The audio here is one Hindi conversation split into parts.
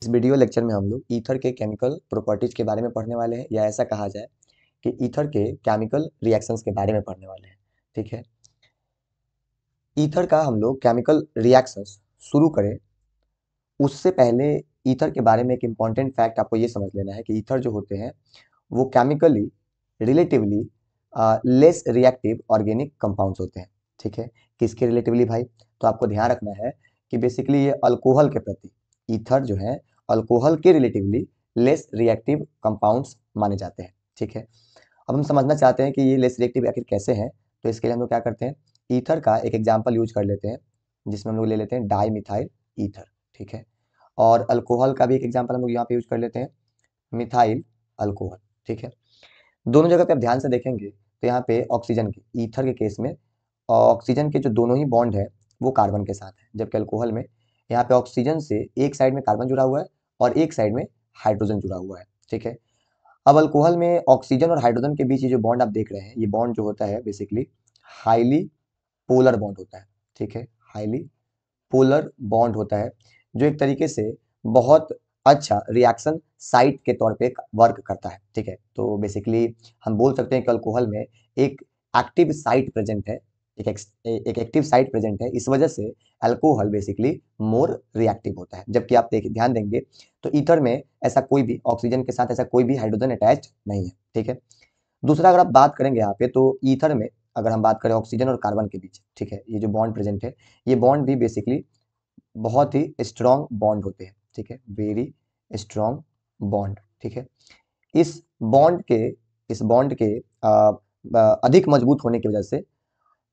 इस वीडियो लेक्चर में हम लोग ईथर के केमिकल प्रॉपर्टीज के बारे में पढ़ने वाले हैं, या ऐसा कहा जाए कि ईथर के केमिकल रिएक्शंस के बारे में पढ़ने वाले हैं। ठीक है, ईथर का हम लोग केमिकल रिएक्शंस शुरू करें उससे पहले ईथर के बारे में एक इम्पॉर्टेंट फैक्ट आपको ये समझ लेना है कि ईथर जो होते हैं वो chemically relatively less reactive organic compounds होते हैं। ठीक है, किसके रिलेटिवली भाई? तो आपको ध्यान रखना है कि बेसिकली ये अल्कोहल के प्रति, ईथर जो है अल्कोहल के रिलेटिवली लेस रिएक्टिव कंपाउंड्स माने जाते हैं। ठीक है, अब हम समझना चाहते हैं कि ये लेस रिएक्टिव आखिर कैसे हैं, तो इसके लिए हम लोग क्या करते हैं, ईथर का एक एग्जाम्पल यूज कर लेते हैं, जिसमें हम लोग ले लेते हैं डाई मिथाइल ईथर। ठीक है, और अल्कोहल का भी एक एग्जाम्पल हम लोग यहाँ पे यूज कर लेते हैं, मिथाइल अल्कोहल। ठीक है, दोनों जगह पे आप ध्यान से देखेंगे तो यहाँ पे ऑक्सीजन के, ईथर के केस में ऑक्सीजन के जो दोनों ही बॉन्ड है वो कार्बन के साथ है, जबकि अल्कोहल में यहाँ पे ऑक्सीजन से एक साइड में कार्बन जुड़ा हुआ है और एक साइड में हाइड्रोजन जुड़ा हुआ है। ठीक है, अब अल्कोहल में ऑक्सीजन और हाइड्रोजन के बीच ये जो बॉन्ड आप देख रहे हैं, ये बॉन्ड जो होता है बेसिकली हाईली पोलर बॉन्ड होता है। ठीक है, हाईली पोलर बॉन्ड होता है, जो एक तरीके से बहुत अच्छा रिएक्शन साइट के तौर पे वर्क करता है। ठीक है, तो बेसिकली हम बोल सकते हैं कि अल्कोहल में एक एक्टिव साइट प्रेजेंट है, एक एक्टिव साइट प्रेजेंट है, इस वजह से अल्कोहल बेसिकली मोर रिएक्टिव होता है। जबकि आप देखिए, ध्यान देंगे तो ईथर में ऐसा कोई भी ऑक्सीजन के साथ ऐसा कोई भी हाइड्रोजन अटैच नहीं है। ठीक है, दूसरा अगर आप बात करेंगे यहाँ पे, तो ईथर में अगर हम बात करें ऑक्सीजन और कार्बन के बीच, ठीक है, ये जो बॉन्ड प्रेजेंट है, ये बॉन्ड भी बेसिकली बहुत ही स्ट्रॉन्ग बॉन्ड होते हैं। ठीक है, वेरी स्ट्रॉन्ग बॉन्ड। ठीक है, इस बॉन्ड के इस बॉन्ड के अधिक मजबूत होने की वजह से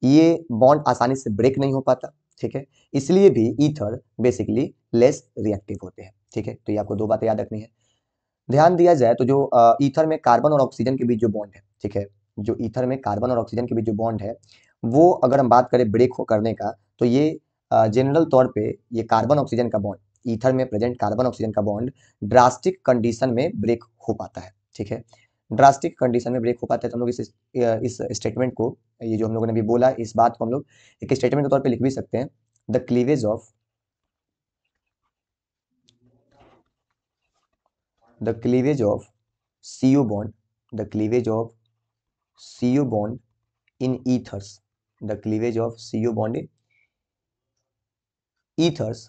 ये बॉन्ड आसानी से ब्रेक नहीं हो पाता। ठीक है, इसलिए भी ईथर बेसिकली लेस रिएक्टिव होते हैं। ठीक है, तो ये आपको दो बातें याद रखनी है। ध्यान दिया जाए तो जो ईथर में कार्बन और ऑक्सीजन के बीच जो बॉन्ड है, ठीक है, जो ईथर में कार्बन और ऑक्सीजन के बीच जो बॉन्ड है, वो अगर हम बात करें ब्रेक हो करने का, तो ये जनरल तौर पे ये कार्बन ऑक्सीजन का बॉन्ड, ईथर में प्रेजेंट कार्बन ऑक्सीजन का बॉन्ड ड्रास्टिक कंडीशन में ब्रेक हो पाता है। ठीक है, ड्रास्टिक कंडीशन में ब्रेक हो पाता है, तो हम लोग इस स्टेटमेंट को, ये जो हम लोगों ने भी बोला, इस बात को हम लोग एक स्टेटमेंट के तौर पे लिख भी सकते हैं, the cleavage of the cleavage of CO bond, the cleavage of CO bond in ethers, the cleavage of CO bond in ethers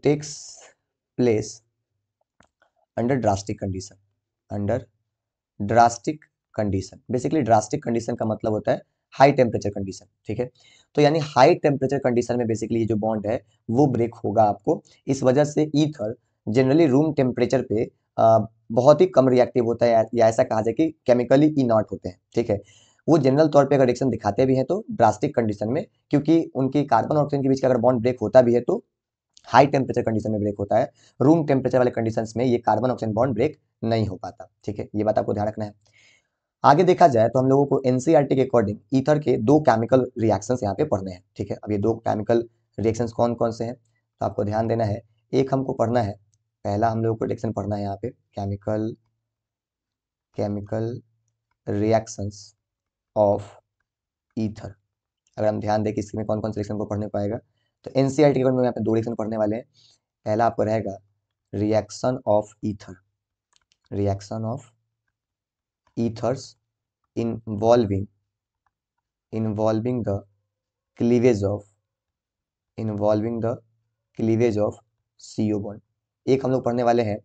takes place under drastic condition, under drastic condition. Basically drastic condition का मतलब होता है हाई टेम्परेचर कंडीशन। ठीक है, तो यानी हाई टेम्परेचर कंडीशन में बेसिकली ये जो बॉन्ड है वो ब्रेक होगा आपको। इस वजह से ईथर जनरली रूम टेम्परेचर पे बहुत ही कम रिएक्टिव होता है, या ऐसा कहा जाए कि केमिकली इनॉट होते हैं। ठीक है, वो जनरल तौर पे अगर रिएक्शन दिखाते भी हैं तो ड्रास्टिक कंडीशन में, क्योंकि उनकी कार्बन और ऑक्सीजन के बीच का अगर बॉन्ड ब्रेक होता भी है तो हाई टेम्परेचर कंडीशन में ब्रेक होता है। रूम टेम्परेचर वाले कंडीशंस में ये कार्बन ऑक्सीजन बॉन्ड ब्रेक नहीं हो पाता। ठीक है, ये बात आपको ध्यान रखना है। आगे देखा जाए तो हम लोगों को एनसीईआरटी के अकॉर्डिंग ईथर के दो केमिकल रिएक्शंस यहाँ पे पढ़ने हैं। ठीक है, अब ये दो केमिकल रिएक्शंस कौन कौन से हैं, तो आपको ध्यान देना है। एक हमको पढ़ना है, पहला हम लोगों को रिएक्शन पढ़ना है यहाँ पे, chemical chemical reactions of ether. अगर हम ध्यान दें कि इसमें कौन कौन से रिएक्शन को पढ़ने पाएगा, तो एनसीईआरटी के अकॉर्डिंग यहाँ पे दो रिएक्शन पढ़ने वाले हैं। पहला आपको रहेगा reaction of ether, reaction of ethers involving involving the cleavage of involving the cleavage of CO bond. एक हम लोग पढ़ने वाले हैं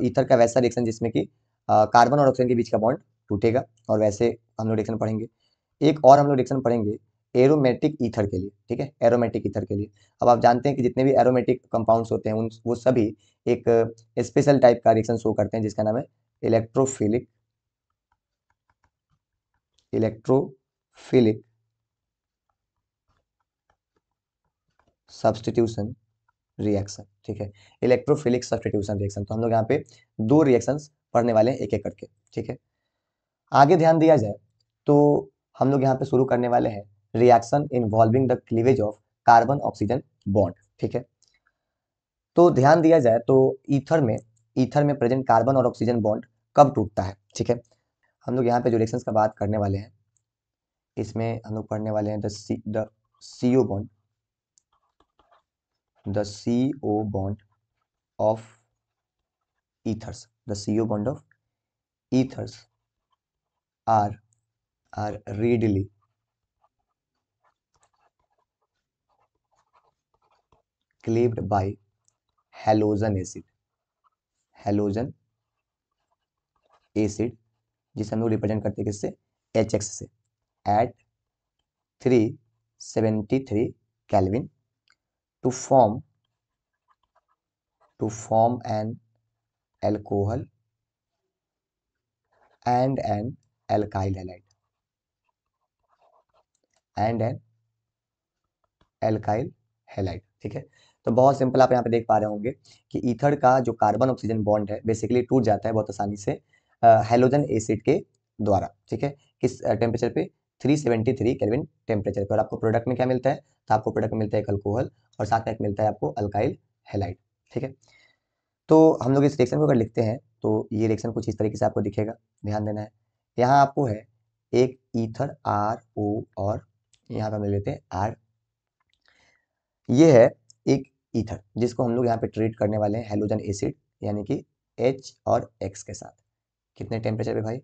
ईथर का वैसा रिएक्शन जिसमें कि कार्बन और ऑक्सीजन के बीच का बॉन्ड टूटेगा, और वैसे हम लोग रिएक्शन पढ़ेंगे। एक और हम लोग रिएक्शन पढ़ेंगे एरोमेटिक ईथर के लिए। ठीक है, एरोमेटिक ईथर के लिए। अब आप जानते हैं कि जितने भी एरोमेटिक कंपाउंड्स होते हैं उन वो सभी एक स्पेशल टाइप का रिएक्शन शो करते हैं, जिसका नाम है इलेक्ट्रोफिलिक इलेक्ट्रोफिलिक सब्स्टिट्यूशन रिएक्शन। ठीक है, इलेक्ट्रोफिलिक सब्स्टिट्यूशन रिएक्शन। तो हम लोग यहाँ पे दो रिएक्शंस पढ़ने वाले हैं एक एक करके। ठीक है, आगे ध्यान दिया जाए तो हम लोग यहाँ पे शुरू करने वाले हैं reaction involving the cleavage of carbon oxygen bond. ठीक है, तो ध्यान दिया जाए तो ईथर में प्रेजेंट कार्बन और ऑक्सीजन बॉन्ड कब टूटता है। ठीक है, हम लोग यहाँ पे जो रिएक्शंस का बात करने वाले हैं, इसमें हम लोग पढ़ने वाले हैं the CO bond, the CO bond of ethers, the CO bond of ethers are readily cleaved by halogen acid, halogen acid, जिसे हम लोग रिप्रेजेंट करते हैं किससे, HX से, at 373 kelvin to form an alcohol and an alkyl halide, and an alkyl halide. ठीक है, तो बहुत सिंपल, आप यहाँ पे देख पा रहे होंगे कि ईथर का जो कार्बन ऑक्सीजन बॉन्ड है बेसिकली टूट जाता है बहुत आसानी से हेलोजन एसिड के द्वारा। ठीक है, किस टेम्परेचर पे, 373 केल्विन टेम्परेचर पर। आपको प्रोडक्ट में क्या मिलता है, तो आपको प्रोडक्ट में मिलता है एक अल्कोहल और साथ में एक मिलता है आपको अल्काइल हैलाइड। ठीक है, तो हम लोग इस रिएक्शन को अगर लिखते हैं तो ये रिएक्शन कुछ इस तरीके से आपको दिखेगा, ध्यान देना है। यहाँ आपको है एक ईथर RO और यहाँ पे हम ले लेते हैं R। ये है एक ईथर जिसको हम लोग यहाँ पे ट्रीट करने वाले हैं हेलोजन एसिड यानी कि H और X के साथ। कितने टेम्परेचर पे भाई,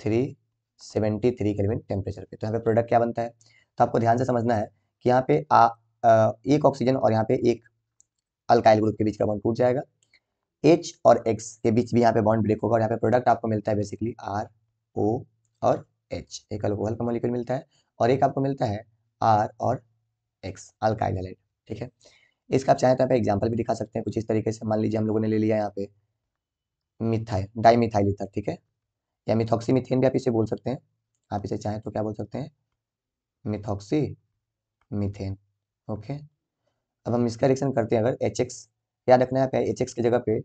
373 केल्विन टेम्परेचर पे। तो यहाँ पे प्रोडक्ट क्या बनता है, तो आपको ध्यान से समझना है कि यहाँ पे एक ऑक्सीजन और यहाँ पे एक अल्काइल ग्रुप के बीच का बॉन्ड टूट जाएगा, H और X के बीच भी यहाँ पे बॉन्ड ब्रेक होगा और यहाँ पे प्रोडक्ट आपको मिलता है बेसिकली RO और H, एक अल्कोहल का मॉलिक्यूल मिलता है और एक आपको मिलता है R और X, अल्काइल हैलाइड। ठीक है, इसका आप चाहें तो यहाँ पे एग्जाम्पल भी दिखा सकते हैं कुछ इस तरीके से। मान लीजिए हम लोगों ने ले लिया यहाँ पे मिथाइल डाइमिथाइल ईथर, ठीक है, या मिथॉक्सी मीथेन भी आप इसे बोल सकते हैं। आप इसे चाहें तो क्या बोल सकते हैं, मिथॉक्सी मीथेन। ओके, अब हम इसका रिएक्शन करते हैं। अगर HX, याद रखना है HX की जगह पे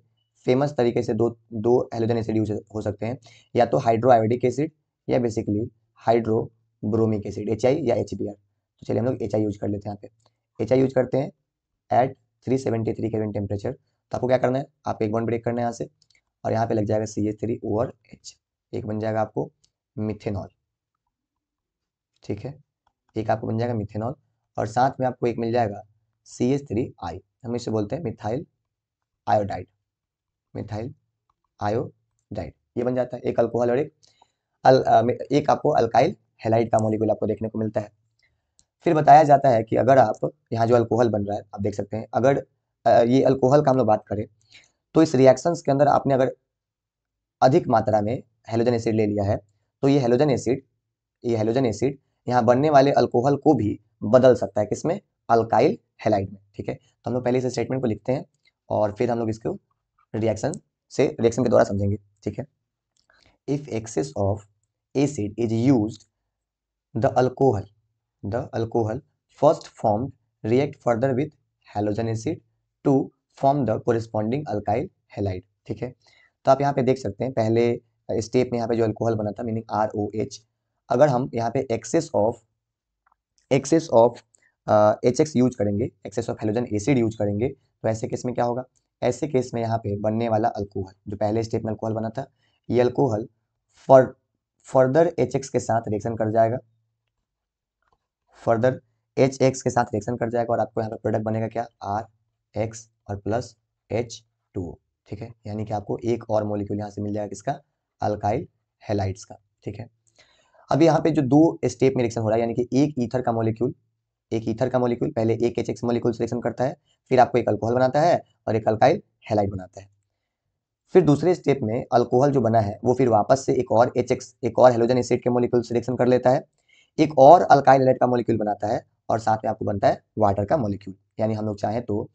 फेमस तरीके से दो दो हेलोजन एसिड यूज हो सकते हैं, या तो हाइड्रो आयोडिक एसिड या basically hydro bromic acid, HI या HBr। तो चलिए हम लोग HI यूज कर लेते हैं। यहाँ पे HI यूज करते हैं एट 373 केल्विन टेम्परेचर। तो आपको क्या करना है, आप एक बॉन्ड ब्रेक करना है यहाँ से और यहाँ पे लग जाएगा CH3 और H, एक बन जाएगा आपको मिथेनॉल। ठीक है, एक आपको बन जाएगा मिथेनॉल और साथ में आपको एक मिल जाएगा CH3I, हम इसे बोलते हैं मिथाइल आयोडाइड, मिथाइल आयोडाइड। ये बन जाता है एक अल्कोहल और एक आपको अल्काइल हैलाइड का मॉलिक्यूल आपको देखने को मिलता है। फिर बताया जाता है कि अगर आप यहाँ जो अल्कोहल बन रहा है आप देख सकते हैं, अगर ये अल्कोहल का हम लोग बात करें तो इस रिएक्शंस के अंदर आपने अगर अधिक मात्रा में हेलोजन एसिड ले लिया है तो ये हेलोजन एसिड यहाँ बनने वाले अल्कोहल को भी बदल सकता है, किसमें, अल्काइल हैलाइड में। ठीक है, तो हम लोग पहले इस स्टेटमेंट को लिखते हैं और फिर हम लोग इसको रिएक्शन के द्वारा समझेंगे। ठीक है, if excess of acid is used, the alcohol first formed react further with halogen acid to form the corresponding alkyl halide. ठीक है, तो आप यहाँ पे देख सकते हैं पहले स्टेप में यहाँ पे जो अल्कोहल बना था मीनिंग ROH, अगर हम यहाँ पे एक्सेस ऑफ HX यूज करेंगे, excess of halogen acid use करेंगे, तो ऐसे केस में क्या होगा, ऐसे केस में यहाँ पे बनने वाला अल्कोहल जो पहले स्टेप में अल्कोहल बना था, ये अल्कोहल फर्दर HX के साथ रिएक्शन कर जाएगा, फर्दर HX के साथ रिएक्शन कर जाएगा और आपको यहाँ पे प्रोडक्ट बनेगा क्या, RX और प्लस H2O। ठीक है, यानी कि आपको एक और मॉलिक्यूल यहाँ से मिल जाएगा किसका, अल्काइल हैलाइड्स का। ठीक है, अब यहाँ पे जो दो स्टेप में रिएक्शन हो रहा है यानी कि एक ईथर का मॉलिक्यूल पहले एक HX मॉलिक्यूल से रिएक्शन करता है, फिर आपको एक अल्कोहल बनाता है और एक अल्काइल हैलाइड बनाता है। फिर दूसरे स्टेप में अल्कोहल जो बना है वो फिर वापस से एक और HX, एक और हेलोजन एसिड के मॉलिक्यूल से रिएक्शन कर लेता है, एक और अल्काइल हैलाइड का मॉलिक्यूल बनाता है और साथ में आपको बनता है वाटर का मॉलिक्यूल। यानी हम लोग चाहें तो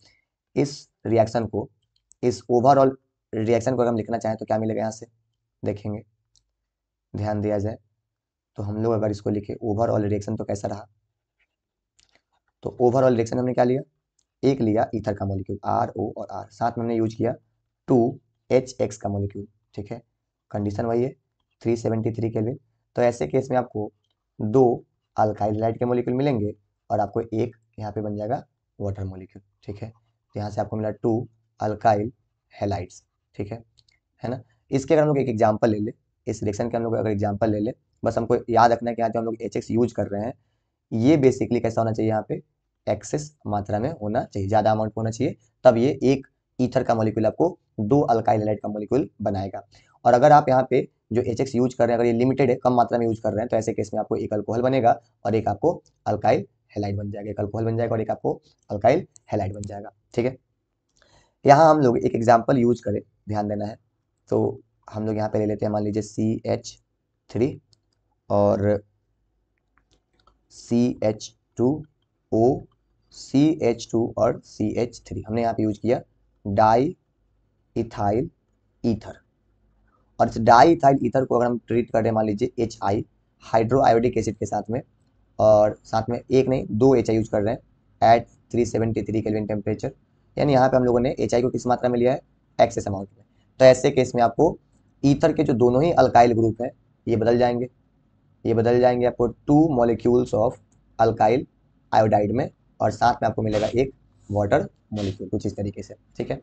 इस रिएक्शन को, इस ओवरऑल रिएक्शन को अगर हम लिखना चाहें तो क्या मिलेगा, यहाँ से देखेंगे, ध्यान दिया जाए तो हम लोग अगर इसको लिखे ओवरऑल रिएक्शन तो कैसा रहा, तो ओवरऑल रिएक्शन हमने क्या लिया, एक लिया ईथर का मॉलिक्यूल RO और R, साथ में हमने यूज किया 2HX का मॉलिक्यूल। ठीक है, कंडीशन वही है 373 केल्विन। तो ऐसे केस में आपको दो अल्काइल हैलाइड के मॉलिक्यूल मिलेंगे और आपको एक यहाँ पे बन जाएगा वाटर मॉलिक्यूल। ठीक है, तो यहाँ से आपको मिला 2 अल्काइल हैलाइड्स। ठीक है ना। इसके अगर हम लोग एक एग्जाम्पल ले ले, इस रिएक्शन के हम लोग अगर एग्जाम्पल ले ले, बस हमको याद रखना है कि यहाँ जो हम लोग HX यूज कर रहे हैं ये बेसिकली कैसा होना चाहिए, यहाँ पे एक्सेस मात्रा में होना चाहिए, ज़्यादा अमाउंट होना चाहिए, तब ये एक ईथर का मॉलिक्यूल आपको 2 अल्काइल हैलाइड का मॉलिक्यूल बनाएगा। और अगर आप यहाँ पे जो HX यूज कर रहे हैं, अगर ये लिमिटेड है, कम मात्रा में यूज कर रहे हैं, तो ऐसे केस में आपको एक अल्कोहल बनेगा और एक आपको अल्काइल हैलाइड बन जाएगा, एक अल्कोहल बन जाएगा और एक आपको अल्काइल हैलाइड बन जाएगा। ठीक है, यहाँ हम लोग एक एग्जाम्पल यूज करें, ध्यान देना है। तो हम लोग यहाँ पे ले लेते हैं, मान लीजिए CH3 और CH2O, CH2 और CH3 हमने यहाँ पे यूज किया डाई इथाइल ईथर। और इस डाई इथाइल ईथर को अगर हम ट्रीट करें मान लीजिए HI हाइड्रो आयोडिक एसिड के साथ में, और साथ में एक नहीं 2 HI यूज कर रहे हैं एट 373 केल्विन टेम्परेचर, यानी यहाँ पे हम लोगों ने HI को किस मात्रा में लिया है, एक्सेस अमाउंट में। तो ऐसे केस में आपको ईथर के जो दोनों ही अल्काइल ग्रुप हैं ये बदल जाएंगे, ये बदल जाएंगे आपको 2 मॉलिक्यूल्स ऑफ अल्काइल आयोडाइड में, और साथ में आपको मिलेगा एक वाटर मॉलिक्यूल, कुछ इस तरीके से। ठीक है,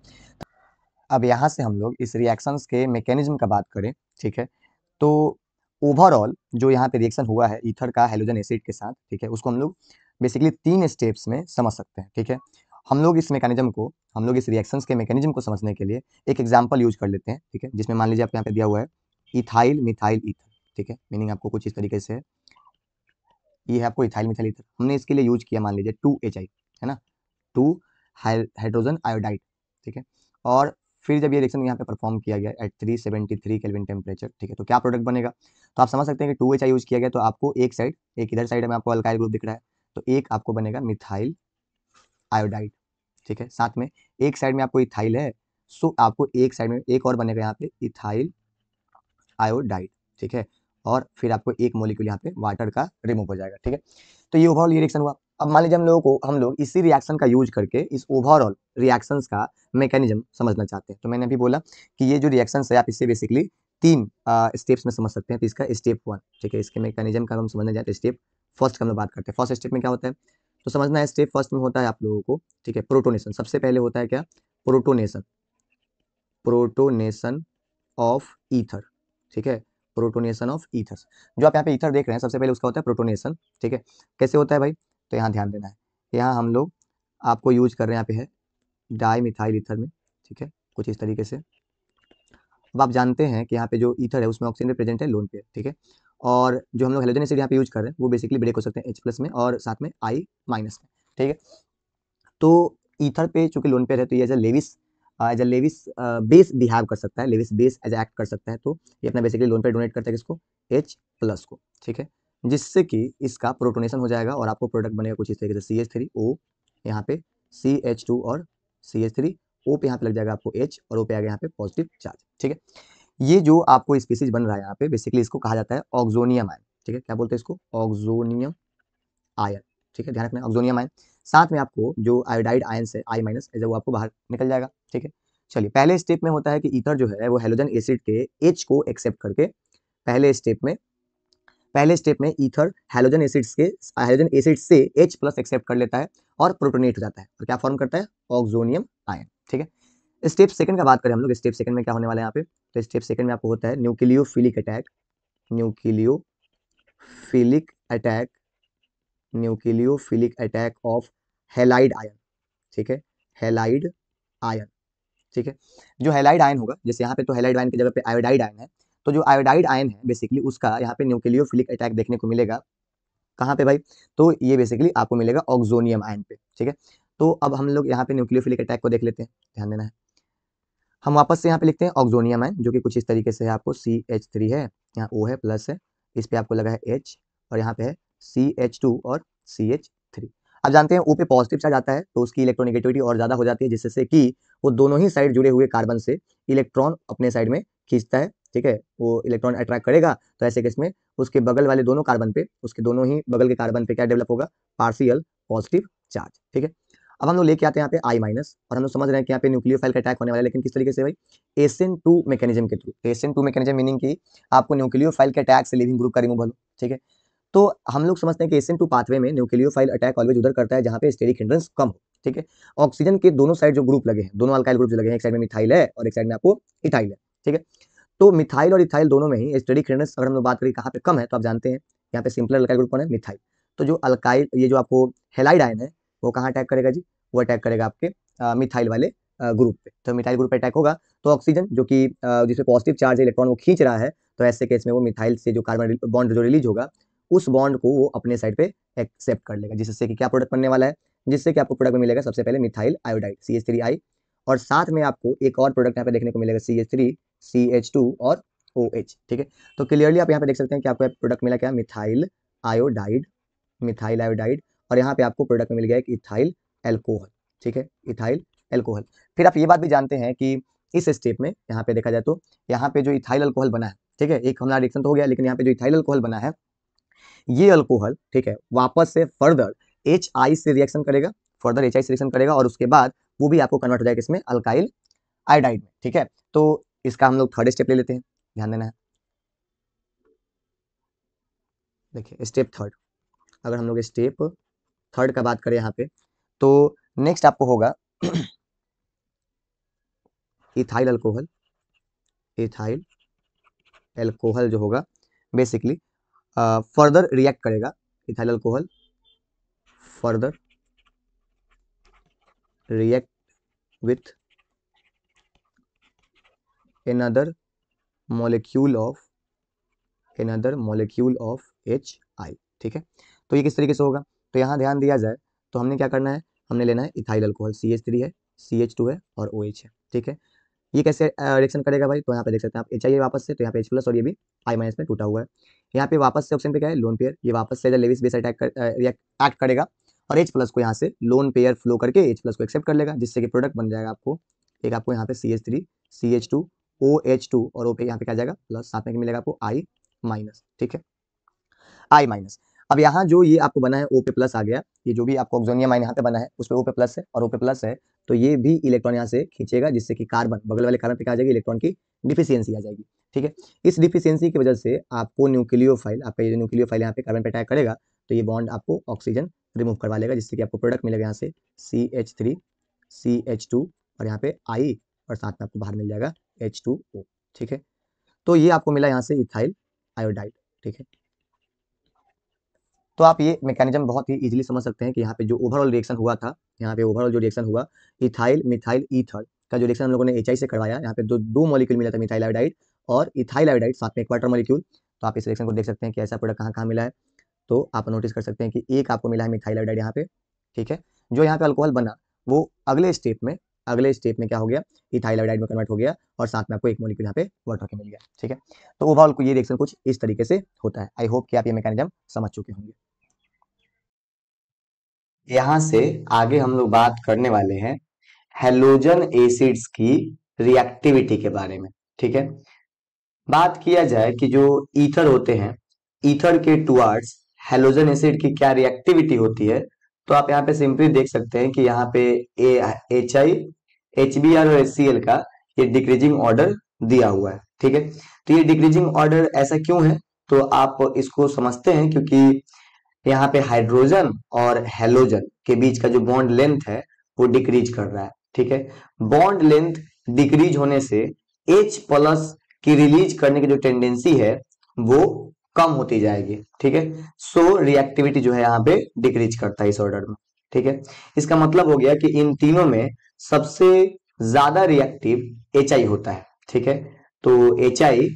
अब यहाँ से हम लोग इस रिएक्शंस के मैकेनिज्म का बात करें, ठीक है, तो ओवरऑल जो यहाँ पे रिएक्शन हुआ है ईथर का हेलोजन एसिड के साथ, ठीक है, उसको हम लोग बेसिकली 3 स्टेप्स में समझ सकते हैं। ठीक है, हम लोग इस मैकेनिज्म को, हम लोग इस रिएक्शंस के मैकेनिज्म को समझने के लिए एक एग्जांपल यूज कर लेते हैं। ठीक है, जिसमें मान लीजिए आपको यहाँ पे दिया हुआ है इथाइल मिथाइल ईथर। ठीक है, मीनिंग आपको कुछ इस तरीके से है, ये है आपको इथाइल मिथाइल ईथर, हमने इसके लिए यूज किया मान लीजिए 2HI, है ना, 2 हाइड्रोजन आयोडाइड। ठीक है, और फिर जब ये रिएक्शन यहाँ पे परफॉर्म किया गया एट 373 केल्विन टेम्परेचर, ठीक है, तो क्या प्रोडक्ट बनेगा, तो आप समझ सकते हैं कि 2HI यूज किया गया, तो आपको एक साइड, एक इधर साइड में आपको अल्काइल ग्रुप दिख रहा है, तो एक आपको बनेगा मिथाइल आयोडाइड। ठीक है, साथ में एक साइड में आपको इथाइल है, सो आपको एक साइड में एक और बनेगा यहाँ पे इथाइल आयोडाइड। ठीक है, और फिर आपको एक मॉलिक्यूल यहाँ पे वाटर का रिमूव हो जाएगा। ठीक है, तो ये ओवरऑल रिएक्शन हुआ। अब मान लीजिए हम लोग इसी रिएक्शन का यूज करके इस ओवरऑल रिएक्शंस का मैकेनिज्म समझना चाहते हैं। तो मैंने अभी बोला कि ये जो रिएक्शंस है आप इससे बेसिकली 3 स्टेप्स में समझ सकते हैं। तो इसका स्टेप 1, ठीक है, इसके मैकेनिज्म का हम समझने जाए तो स्टेप फर्स्ट का हम लोग बात करते हैं। फर्स्ट स्टेप में क्या होता है, तो समझना है, स्टेप फर्स्ट में होता है आप लोगों को, ठीक है, प्रोटोनेशन। सबसे पहले होता है क्या, प्रोटोनेशन, प्रोटोनेशन ऑफ ईथर। ठीक है, प्रोटोनेशन ऑफ ईथर्स, जो आप यहाँ पे ईथर देख रहे हैं, सबसे पहले उसका होता है प्रोटोनेशन। ठीक है, कैसे होता है भाई, तो यहाँ ध्यान देना है, यहाँ हम लोग आपको यूज कर रहे हैं, यहाँ पे है डाई मिथाइल ईथर में। ठीक है, कुछ इस तरीके से। अब आप जानते हैं कि यहाँ पे जो ईथर है उसमें ऑक्सीजन प्रेजेंट है लोन पेयर। ठीक है, और जो हम लोग हेलोजन एसिड यहाँ पे यूज कर रहे हैं वो बेसिकली ब्रेक हो सकते हैं H+ में और साथ में I- में। ठीक है, तो ईथर पे चूंकि लोन पेयर है तो ये as a Lewis base behave कर सकता है, लेविस बेस एज एक्ट कर सकता है, तो ये अपना बेसिकली लोन पेयर डोनेट करता है किसको, H+ को। ठीक है, जिससे कि इसका प्रोटोनेशन हो जाएगा और आपको प्रोडक्ट बनेगा कुछ इस तरीके से CH3O, यहाँ पे CH2 और CH3, O पे यहाँ पे लग जाएगा आपको H और O पे आ गया यहाँ पे पॉजिटिव चार्ज। ठीक है, ये जो आपको स्पीसीज बन रहा है यहाँ पे बेसिकली इसको कहा जाता है ऑक्सोनियम आयन। ठीक है, क्या बोलते हैं इसको, ऑक्सोनियम आयन। ठीक है, ध्यान रखना, ऑक्सोनियम आयन। साथ में आपको जो आयोडाइड आयन है I- वो आपको बाहर निकल जाएगा। ठीक है, चलिए पहले स्टेप में होता है कि ईथर जो है वो हेलोजन एसिड के H को एक्सेप्ट करके पहले स्टेप में ईथर हेलोजन एसिड से H+ एक्सेप्ट कर लेता है और प्रोटोनेट हो जाता है और क्या फॉर्म करता है, ऑक्सोनियम आयन। ठीक है, स्टेप सेकंड का बात करें हम लोग, स्टेप सेकंड में क्या होने वाला है यहाँ पे, तो स्टेप सेकंड में आपको होता है nucleophilic attack, nucleophilic attack nucleophilic attack of halide ion. ठीक है, हेलाइड आयन। ठीक है, जो हेलाइड आयन होगा, जैसे यहाँ पे तो हेलाइड आयन की जगह पे आयोडाइड आयन है, तो जो आयोडाइड आयन है बेसिकली उसका यहाँ पे न्यूक्लियोफिलिक अटैक देखने को मिलेगा। कहाँ पे भाई, तो ये बेसिकली आपको मिलेगा ऑक्सोनियम आयन पे। ठीक है, तो अब हम लोग यहाँ पे न्यूक्लियोफिलिक अटैक को देख लेते हैं, ध्यान देना है। हम वापस से यहाँ पे लिखते हैं ऑक्सोनियम आयन, जो कि कुछ इस तरीके से है, आपको CH3 है, यहाँ O है प्लस है, इस पे आपको लगा है H और यहाँ पे है CH2 और CH3। अब जानते हैं O पे पॉजिटिव चार्ज आता है तो उसकी इलेक्ट्रोनेगेटिविटी और ज्यादा हो जाती है, जिससे कि वो दोनों ही साइड जुड़े हुए कार्बन से इलेक्ट्रॉन अपने साइड में खींचता है। ठीक है, वो इलेक्ट्रॉन अट्रैक्ट करेगा, तो ऐसे केस में उसके बगल वाले दोनों कार्बन पे, उसके दोनों ही बगल के कार्बन पे क्या डेवलप होगा, पार्शियल पॉजिटिव चार्ज। ठीक है, अब हम लोग लेके आते हैं यहाँ पे I- और हम लोग समझ रहे हैं कि यहाँ पे न्यूक्लियोफाइल का अटैक होने वाला है, लेकिन किस तरीके से भाई, SN2 मैकेनिज्म के थ्रू। SN2 मैकेनिज्म मीनिंग की आपको न्यूक्लियोफाइल के अटैक से लिविंग ग्रुप का रिमूवल हो। ठीक है, तो हम लोग समझते हैं कि SN2 पाथवे में न्यूक्लियोफाइल अटैक ऑलवेज उधर करता है जहाँ पे स्टेरिक हिंड्रेंस कम हो। ठीक है, ऑक्सीजन के दोनों साइड जो ग्रुप लगे हैं, दोनों अल्काइल ग्रुप जो लगे हैं, एक साइड में मिथाइल है और एक साइड में आपको इथाइल है। ठीक है, तो मिथाइल और इथाइल दोनों में ही स्टेरिक हिंड्रेंस अगर हम लोग बात करें कहाँ पे कम है, तो आप जानते हैं यहाँ पे सिंपल अल्काइल ग्रुप कौन है, मिथाइल। तो जो अल्काइल, ये जो आपको हेलाइड आयन है, वो कहाँ अटैक करेगा जी, वो अटैक करेगा आपके मिथाइल वाले ग्रुप पे। तो मिथाइल ग्रुप पे अटैक होगा तो ऑक्सीजन जो कि जिसमें पॉजिटिव चार्ज है इलेक्ट्रॉन वो खींच रहा है, तो ऐसे केस में वो मिथाइल से जो कार्बन बॉन्ड जो रिलीज होगा उस बॉन्ड को वो अपने साइड पे एक्सेप्ट कर लेगा, जिससे कि क्या प्रोडक्ट बनने वाला है, जिससे कि आपको प्रोडक्ट में मिलेगा सबसे पहले मिथाइल आयोडाइड CH3I, और साथ में आपको एक और प्रोडक्ट यहाँ पे देखने को मिलेगा CH3 CH2 और OH। ठीक है, तो क्लियरली आप यहाँ पे देख सकते हैं कि आपको प्रोडक्ट मिला क्या, मिथाइल आयोडाइड, मिथाइल आयोडाइड, और यहाँ पे आपको प्रोडक्ट में मिल गया एक इथाइल एल्कोहल। ठीक है, इथाइल एल्कोहल। फिर आप ये बात भी जानते हैं कि इस स्टेप में यहाँ पे देखा जाए तो यहाँ पे जो इथाइल अल्कोहल बना है, ठीक है, एक हमारा रिएक्शन तो हो गया, लेकिन यहाँ पे जो इथाइल अल्कोहल बना है ये अल्कोहल, ठीक है, वापस से फर्दर HI से रिएक्शन करेगा, फर्दर HI से रिएक्शन करेगा, और उसके बाद वो भी आपको कन्वर्ट हो जाएगा इसमें अल्काइल आयोडाइड में। ठीक है, तो इसका हम लोग थर्ड स्टेप ले लेते हैं, ध्यान देना है। देखिए स्टेप थर्ड, अगर हम लोग स्टेप थर्ड का बात करें यहाँ पे, तो नेक्स्ट आपको होगा इथाइल अल्कोहल, इथाइल एल्कोहल जो होगा बेसिकली फर्दर रिएक्ट करेगा, ethyl alcohol further react with another molecule of HI। ठीक है, तो ये किस तरीके से होगा, तो यहाँ ध्यान दिया जाए तो हमने क्या करना है, हमने लेना है इथाइल अल्कोहल, CH3 है, CH2 है और OH है। ठीक है, ये कैसे रिएक्शन करेगा भाई, तो यहाँ पे देख सकते हैं आप HI है वापस से, तो यहाँ पे H प्लस और ये भी I माइनस में टूटा हुआ है। यहाँ पे वापस से ऑप्शन पे क्या है, लोन पेयर, ये वापस से लेविस बेस अटैक एक्ट करेगा और H प्लस को यहाँ से लोन पेयर फ्लो करके H प्लस को एक्सेप्ट कर लेगा, जिससे कि प्रोडक्ट बन जाएगा आपको एक, आपको यहाँ पे CH3 CH2 OH2 और O पे यहाँ पे क्या जाएगा प्लस, साथ में मिलेगा आपको I माइनस। ठीक है, I माइनस। अब यहाँ जो ये आपको बना है O पे प्लस आ गया, ये जो भी आपको ऑक्सोनियम आयन यहाँ पे बना है उस पे O पे प्लस है और O पे प्लस है, तो ये भी इलेक्ट्रॉन यहाँ से खींचेगा, जिससे कि कार्बन बगल वाले कार्बन पे क्या आ जाएगी, इलेक्ट्रॉन की डिफिशियंसी आ जाएगी। ठीक है, इस डिफिशियंसी की वजह से आपको न्यूक्लियोफाइल, आपका ये न्यूक्लियोफाइल यहाँ पे कार्बन पे अटैक करेगा, तो ये बॉन्ड आपको ऑक्सीजन रिमूव करवा लेगा, जिससे कि आपको प्रोडक्ट मिलेगा यहाँ से CH3 CH2 और यहाँ पे I, और साथ में आपको बाहर मिल जाएगा H2O। ठीक है, तो ये आपको मिला यहाँ से इथाइल आयोडाइड। ठीक है, तो आप ये मैकेनिज्म बहुत ही इजीली समझ सकते हैं कि यहाँ पे जो ओवरऑल रिएक्शन हुआ था, यहाँ पे ओवरऑल जो रिएक्शन हुआ इथाइल मिथाइल ईथर का जो रिएक्शन हम लोगों ने HI से करवाया, यहाँ पे दो मॉलिक्यूल मिला था, मिथाइल आयोडाइड और इथाइल आयोडाइड, साथ में एक वाटर मॉलिक्यूल। तो आप इस रिएक्शन को देख सकते हैं कि ऐसा प्रोडक्ट कहाँ कहाँ मिला है, तो आप नोटिस कर सकते हैं कि एक आपको मिला है मिथाइल आयोडाइड यहाँ पे। ठीक है, जो यहाँ पे अल्कोहल बना वो अगले स्टेप में क्या हो गया, इथाइल आयोडाइड में कन्वर्ट हो गया, और साथ में आपको एक मॉलिक्यूल यहाँ पे वाटर के मिल गया। ठीक है, तो ओवरऑल ये रिएक्शन कुछ इस तरीके से होता है। आई होप कि आप ये मैकेनिज्म समझ चुके होंगे। यहाँ से आगे हम लोग बात करने वाले हैं हेलोजन एसिड्स की रिएक्टिविटी के बारे में। ठीक है, बात किया जाए कि जो ईथर होते हैं, ईथर के टुवर्ड्स हेलोजन एसिड की क्या रिएक्टिविटी होती है, तो आप यहाँ पे सिंपली देख सकते हैं कि यहाँ पे HI HBr और HCl का ये डिक्रीजिंग ऑर्डर दिया हुआ है। ठीक है, तो ये डिक्रीजिंग ऑर्डर ऐसा क्यों है, तो आप इसको समझते हैं क्योंकि यहाँ पे हाइड्रोजन और हेलोजन के बीच का जो बॉन्ड लेंथ है वो डिक्रीज कर रहा है। ठीक है, बॉन्ड लेंथ डिक्रीज होने से H प्लस की रिलीज करने की जो टेंडेंसी है वो कम होती जाएगी। ठीक है, सो रिएक्टिविटी जो है यहाँ पे डिक्रीज करता है इस ऑर्डर में। ठीक है, इसका मतलब हो गया कि इन तीनों में सबसे ज्यादा रिएक्टिव HI होता है। ठीक है, तो HI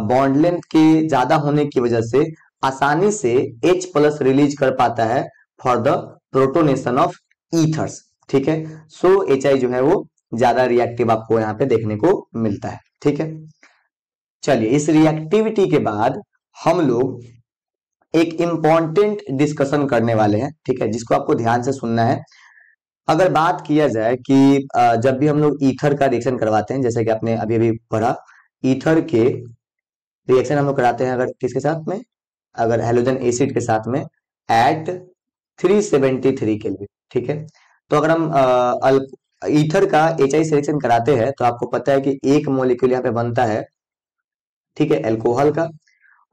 बॉन्ड लेंथ के ज्यादा होने की वजह से आसानी से H प्लस रिलीज कर पाता है for the protonation of ethers. ठीक है, सो HI जो है वो ज्यादा रिएक्टिव आपको यहाँ पे देखने को मिलता है। ठीक है, चलिए इस रिएक्टिविटी के बाद हम लोग एक इंपॉर्टेंट डिस्कशन करने वाले हैं। ठीक है, जिसको आपको ध्यान से सुनना है। अगर बात किया जाए कि जब भी हम लोग ईथर का रिएक्शन करवाते हैं, जैसे कि आपने अभी अभी पढ़ा, ईथर के रिएक्शन हम लोग कराते हैं अगर किसके साथ में, अगर हेलोजन एसिड के साथ में एट 373 केल्विन। ठीक है, तो अगर हम ईथर का HI सिलेक्शन कराते हैं तो आपको पता है कि एक मॉलिक्यूल यहाँ पे बनता है, ठीक है, अल्कोहल का,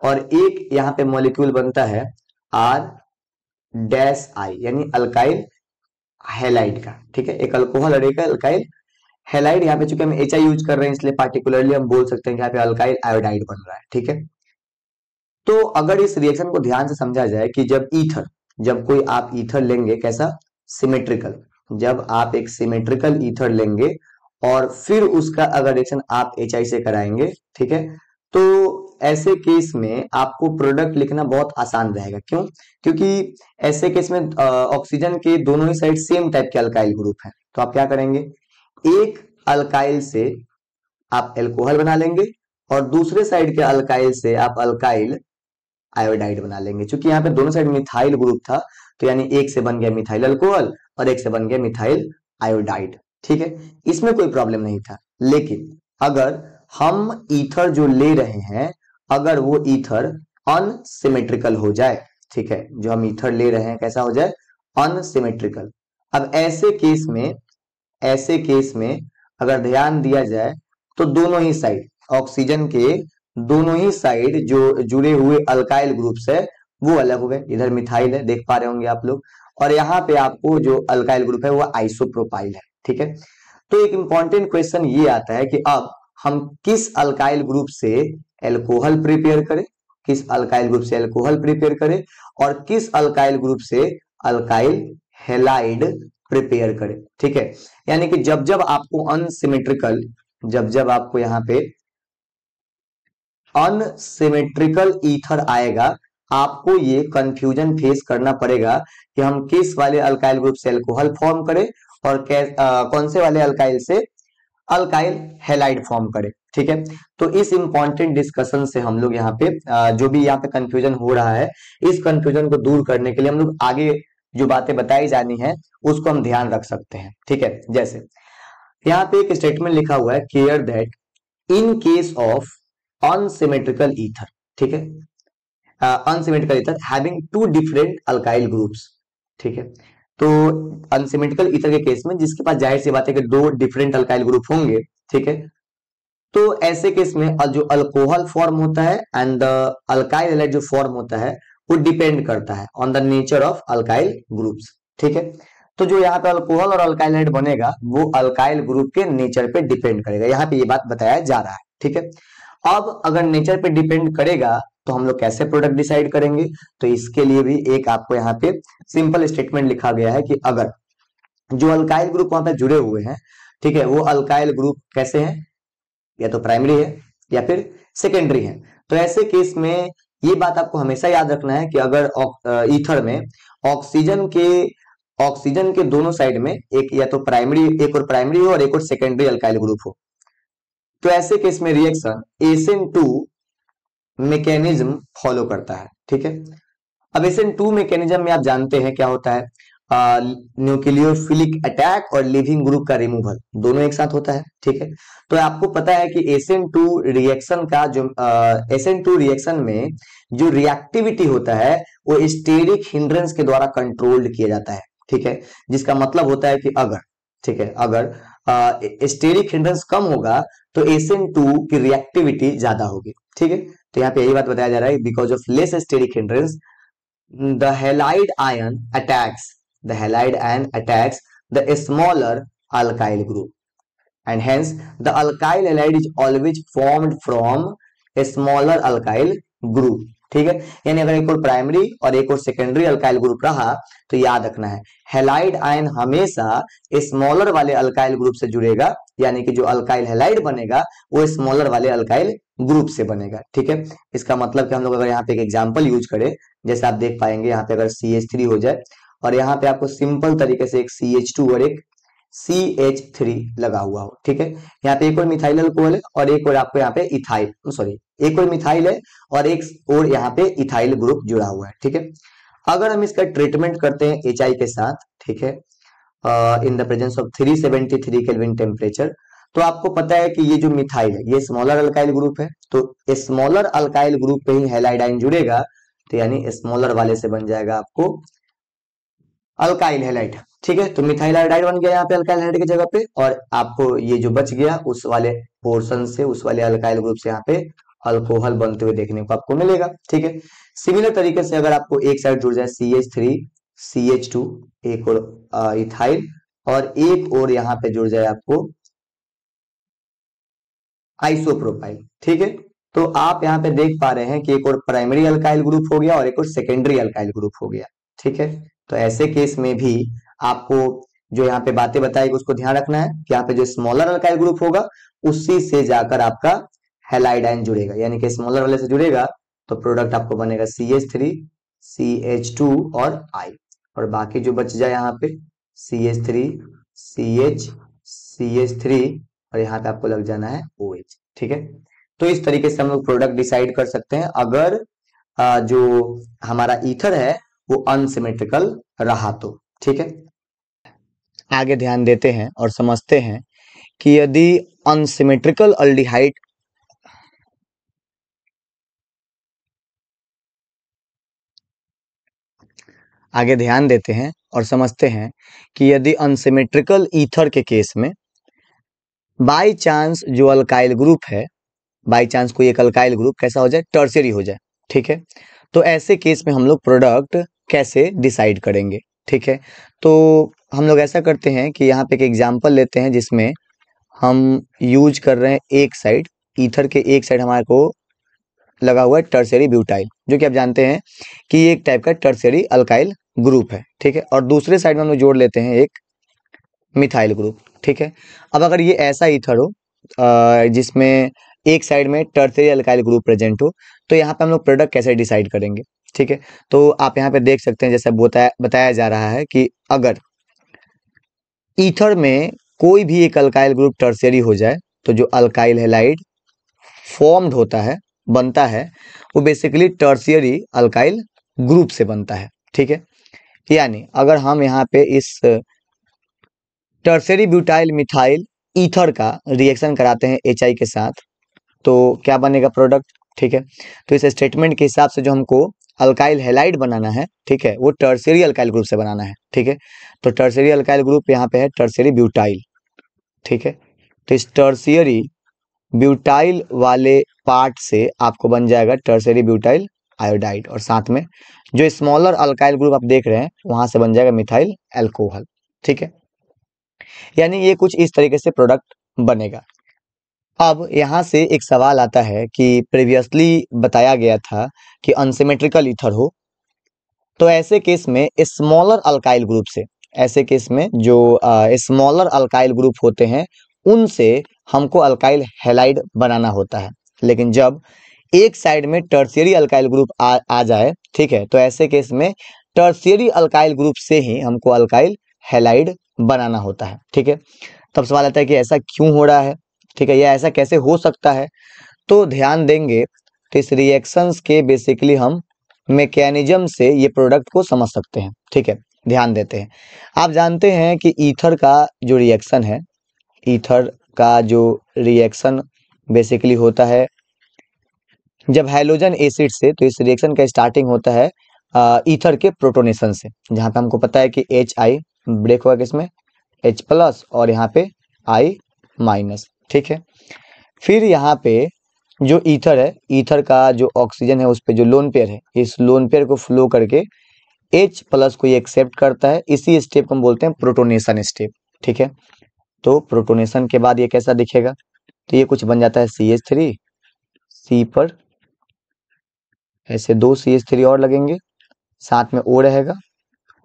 और एक यहाँ पे मॉलिक्यूल बनता है R डैश I यानी अल्काइल हैलाइड का। ठीक है, एक अल्कोहल और एक अल्काइल हैलाइड। यहाँ पे चूंकि हम HI यूज कर रहे हैं इसलिए पार्टिकुलरली हम बोल सकते हैं कि यहाँ पे अल्काइल आयोडाइड बन रहा है। ठीक है, तो अगर इस रिएक्शन को ध्यान से समझा जाए कि जब कोई आप ईथर लेंगे कैसा, सिमेट्रिकल, जब आप एक सिमेट्रिकल ईथर लेंगे और फिर उसका अगर रिएक्शन आप HI से कराएंगे, ठीक है, तो ऐसे केस में आपको प्रोडक्ट लिखना बहुत आसान रहेगा। क्यों? क्योंकि ऐसे केस में ऑक्सीजन के दोनों ही साइड सेम टाइप के अल्काइल ग्रुप हैं। तो आप क्या करेंगे, एक अल्काइल से आप एल्कोहल बना लेंगे और दूसरे साइड के अल्काइल से आप अल्काइल आयोडाइड बना लेंगे। क्योंकि यहाँ पे दोनों साइड मिथाइल ग्रुप था, तो यानी एक से बन गया मिथाइल अल्कोहल और एक से बन गया मिथाइल आयोडाइड। ठीक है, इसमें कोई प्रॉब्लम नहीं था। लेकिन अगर हम ईथर जो ले रहे हैं, अगर वो ईथर अनसिमेट्रिकल हो जाए, ठीक है, जो हम ईथर ले रहे हैं कैसा हो जाए, अनसिमेट्रिकल। अब ऐसे केस में अगर ध्यान दिया जाए तो दोनों ही साइड, ऑक्सीजन के दोनों ही साइड जो जुड़े हुए अल्काइल ग्रुप्स है वो अलग हो गए। इधर मिथाइल है, देख पा रहे होंगे आप लोग, और यहाँ पे आपको जो अल्काइल ग्रुप है वो आइसोप्रोपाइल है। ठीक है, तो एक इंपॉर्टेंट क्वेश्चन ये आता है कि अब हम किस अल्काइल ग्रुप से एल्कोहल प्रिपेयर करें, किस अल्काइल ग्रुप से एल्कोहल प्रिपेयर करें और किस अल्काइल ग्रुप से अल्काइल हेलाइड प्रिपेयर करें। ठीक है, यानी कि जब जब आपको अनसिमेट्रिकल, जब जब आपको यहाँ पे अनसिमेट्रिकल ईथर आएगा, आपको ये कंफ्यूजन फेस करना पड़ेगा कि हम किस वाले अल्काइल ग्रुप से अल्कोहल फॉर्म करें और कौन से वाले अल्काइल से अल्काइल हेलाइड फॉर्म करें। ठीक है, तो इस इंपॉर्टेंट डिस्कशन से हम लोग यहाँ पे जो भी यहाँ पे कंफ्यूजन हो रहा है, इस कंफ्यूजन को दूर करने के लिए हम लोग आगे जो बातें बताई जानी है उसको हम ध्यान रख सकते हैं। ठीक है, जैसे यहाँ पे एक स्टेटमेंट लिखा हुआ है, care that in case of unsymmetrical ether, ठीक है, unsymmetrical ether having two different alkyl groups. ठीक है, तो अनसिमेट्रिकल ईथर के केस में जिसके पास जाहिर सी बात है कि दो डिफरेंट अल्काइल ग्रुप होंगे, ठीक है, तो ऐसे केस में जो अल्कोहल फॉर्म होता है एंड द अल्काइल हैलाइड जो फॉर्म होता है वो डिपेंड करता है on the nature of alkyl groups. ठीक है, तो जो यहाँ पे अल्कोहल और अल्काइल हैलाइड बनेगा वो अल्काइल ग्रुप के नेचर पे डिपेंड करेगा, यहाँ पे ये बात बताया जा रहा है। ठीक है, अब अगर नेचर पे डिपेंड करेगा तो हम लोग कैसे प्रोडक्ट डिसाइड करेंगे, तो इसके लिए भी एक आपको यहाँ पे सिंपल स्टेटमेंट लिखा गया है कि अगर जो अल्काइल ग्रुप वहां पे जुड़े हुए हैं, ठीक है, वो अल्काइल ग्रुप कैसे हैं, या तो प्राइमरी है या फिर सेकेंडरी है। तो ऐसे केस में ये बात आपको हमेशा याद रखना है कि अगर ईथर में ऑक्सीजन के दोनों साइड में एक या तो प्राइमरी, एक और प्राइमरी हो और एक और सेकेंडरी अल्काइल ग्रुप हो, तो ऐसे केस में रिएक्शन SN2 मैकेनिज्म फॉलो करता है। ठीक है, अब SN2 मैकेनिज्म में आप जानते हैं क्या होता है, न्यूक्लियोफिलिक अटैक और लिविंग ग्रुप का रिमूवल दोनों एक साथ होता है। ठीक है, तो आपको पता है कि SN2 रिएक्शन का जो SN2 रिएक्शन में जो रिएक्टिविटी होता है वो स्टेरिक हिंड्रेंस के द्वारा कंट्रोल्ड किया जाता है। ठीक है, जिसका मतलब होता है कि अगर, ठीक है, अगर स्टेरिक हिंड्रेंस कम होगा तो SN2 की रिएक्टिविटी ज्यादा होगी। ठीक है, तो यहाँ पे यही बात बताया जा रहा है, because of less steric hindrance the halide ion attacks the smaller alkyl group and hence the alkyl halide is always formed from a smaller alkyl group। ठीक है, यानी अगर एक और प्राइमरी और एक और सेकेंडरी अल्काइल ग्रुप रहा तो याद रखना है हेलाइड आयन हमेशा स्मॉलर वाले अल्काइल ग्रुप से जुड़ेगा, यानी कि जो अल्काइल हेलाइड बनेगा वो स्मॉलर वाले अल्काइल ग्रुप से बनेगा। ठीक है, इसका मतलब कि हम लोग अगर यहाँ पे एक एग्जांपल यूज करें, जैसे आप देख पाएंगे यहाँ पे अगर CH3 हो जाए और यहाँ पे आपको सिंपल तरीके से एक CH2 और एक CH3 लगा हुआ हो। ठीक है, यहाँ पे एक और मिथाइल अल्कोहल है और एक और आपको यहाँ पे इथाइल, सॉरी, एक और मिथाइल है और एक और यहाँ पे इथाइल ग्रुप जुड़ा हुआ है। ठीक है, अगर हम इसका ट्रीटमेंट करते हैं HI के साथ, ठीक है, in the presence of 373 kelvin temperature, तो आपको पता है कि ये जो मिथाइल है ये स्मॉलर अल्काइल ग्रुप है, तो स्मॉलर अल्काइल ग्रुप पे ही हेलाइड आयन जुड़ेगा, तो यानी स्मॉलर वाले से बन जाएगा आपको अल्काइल हेलाइड। ठीक है, तो मिथाइल आयोडाइड बन गया यहाँ पे अल्काइल हेलाइड की जगह पे, और आपको ये जो बच गया उस वाले पोर्शन से, उस वाले अल्काइल ग्रुप से यहाँ पे अल्कोहल बनते हुए देखने को आपको मिलेगा। ठीक है, सिमिलर तरीके से अगर आपको एक साइड जुड़ जाए CH3 CH2 एक और इथाइल और एक और यहाँ पे जुड़ जाए आपको आइसोप्रोपाइल। ठीक है, तो आप यहाँ पे देख पा रहे हैं कि एक और प्राइमरी अल्काइल ग्रुप हो गया और एक और सेकेंडरी अल्काइल ग्रुप हो गया। ठीक है, तो ऐसे केस में भी आपको जो यहाँ पे बातें बताएगी उसको ध्यान रखना है कि यहाँ पे जो स्मॉलर अल्काइल ग्रुप होगा उसी से जाकर आपका हैलाइड आयन जुड़ेगा, यानी कि स्मॉलर वाले से जुड़ेगा तो प्रोडक्ट आपको बनेगा CH3 CH2 और I, और बाकी जो बच जाए यहाँ पे CH3 CH CH3 और यहाँ पे आपको लग जाना है OH। ठीक है, तो इस तरीके से हम लोग प्रोडक्ट डिसाइड कर सकते हैं अगर जो हमारा ईथर है वो अनसिमेट्रिकल रहा तो। ठीक है, आगे ध्यान देते हैं और समझते हैं कि यदि अनसिमेट्रिकल अल्डिहाइड आगे ध्यान देते हैं और समझते हैं कि यदि अनसिमेट्रिकल ईथर के केस में बाय चांस जो अल्काइल ग्रुप है, बाय चांस कोई एक अल्काइल ग्रुप कैसा हो जाए, टर्शियरी हो जाए। ठीक है, तो ऐसे केस में हम लोग प्रोडक्ट कैसे डिसाइड करेंगे। ठीक है, तो हम लोग ऐसा करते हैं कि यहाँ पे एक एग्जांपल लेते हैं जिसमें हम यूज कर रहे हैं एक साइड, ईथर के एक साइड हमारे को लगा हुआ है टर्शियरी ब्यूटाइल, जो कि आप जानते हैं कि ये एक टाइप का टर्शियरी अल्काइल ग्रुप है। ठीक है, और दूसरे साइड में हम लोग जोड़ लेते हैं एक मिथाइल ग्रुप। ठीक है, अब अगर ये ऐसा ईथर हो जिसमें एक साइड में टर्शियरी अल्काइल ग्रुप प्रेजेंट हो, तो यहाँ पे हम लोग प्रोडक्ट कैसे डिसाइड करेंगे। ठीक है, तो आप यहाँ पे देख सकते हैं जैसे बताया जा रहा है कि अगर ईथर में कोई भी एक अल्काइल ग्रुप टर्शियरी हो जाए तो जो अल्काइल हैलाइड फॉर्म्ड होता है, बनता है, वो बेसिकली टर्शियरी अल्काइल ग्रुप से बनता है। ठीक है, यानी अगर हम यहाँ पे इस टर्शियरी ब्यूटाइल मिथाइल ईथर का रिएक्शन कराते हैं HI के साथ तो क्या बनेगा प्रोडक्ट। ठीक है, तो इस स्टेटमेंट के हिसाब से जो हमको अल्काइल हैलाइड बनाना है, ठीक है, वो टर्शियरी अल्काइल ग्रुप से बनाना है। ठीक है, तो टर्शियरी अल्काइल ग्रुप यहाँ पे है टर्शियरी ब्यूटाइल। ठीक है, तो इस टर्शियरी ब्यूटाइल वाले पार्ट से आपको बन जाएगा टर्शियरी ब्यूटाइल आयोडाइड, और साथ में जो स्मॉलर अल्काइल ग्रुप आप देख रहे हैं वहां से बन जाएगा मिथाइल अल्कोहल। ठीक है, यानी ये कुछ इस तरीके से प्रोडक्ट बनेगा। अब यहाँ से एक सवाल आता है कि प्रीवियसली बताया गया था कि अनसिमेट्रिकल ईथर हो, तो ऐसे केस में स्मॉलर अल्काइल ग्रुप से, ऐसे केस में जो स्मॉलर अल्काइल ग्रुप होते हैं उनसे हमको अल्काइल हैलाइड बनाना होता है। लेकिन जब एक साइड में टर्शियरी अल्काइल ग्रुप आ जाए, ठीक है, तो ऐसे केस में टर्शियरी अल्काइल ग्रुप से ही हमको अल्काइल हैलाइड बनाना होता है। ठीक है, तब सवाल आता है कि ऐसा क्यों हो रहा है। ठीक है, या ऐसा कैसे हो सकता है, तो ध्यान देंगे तो इस रिएक्शंस के बेसिकली हम मैकेनिज्म से ये प्रोडक्ट को समझ सकते हैं। ठीक है, ध्यान देते हैं। आप जानते हैं कि ईथर का जो रिएक्शन है, ईथर का जो रिएक्शन बेसिकली होता है जब हाइड्रोजन एसिड से, तो इस रिएक्शन का स्टार्टिंग होता है ईथर के प्रोटोनेशन से, जहां पे हमको पता है कि HI ब्रेक होगा किसमें, H+ और यहाँ पे I-। ठीक है, फिर यहाँ पे जो ईथर है, ईथर का जो ऑक्सीजन है उस पे जो लोन पेयर है, इस लोन पेयर को फ्लो करके H+ को ये एक्सेप्ट करता है। इसी स्टेप को हम बोलते हैं प्रोटोनेशन स्टेप। ठीक है, तो प्रोटोनेशन के बाद ये कैसा दिखेगा, तो ये कुछ बन जाता है CH3, C पर ऐसे 2 CH3 और लगेंगे, साथ में O रहेगा,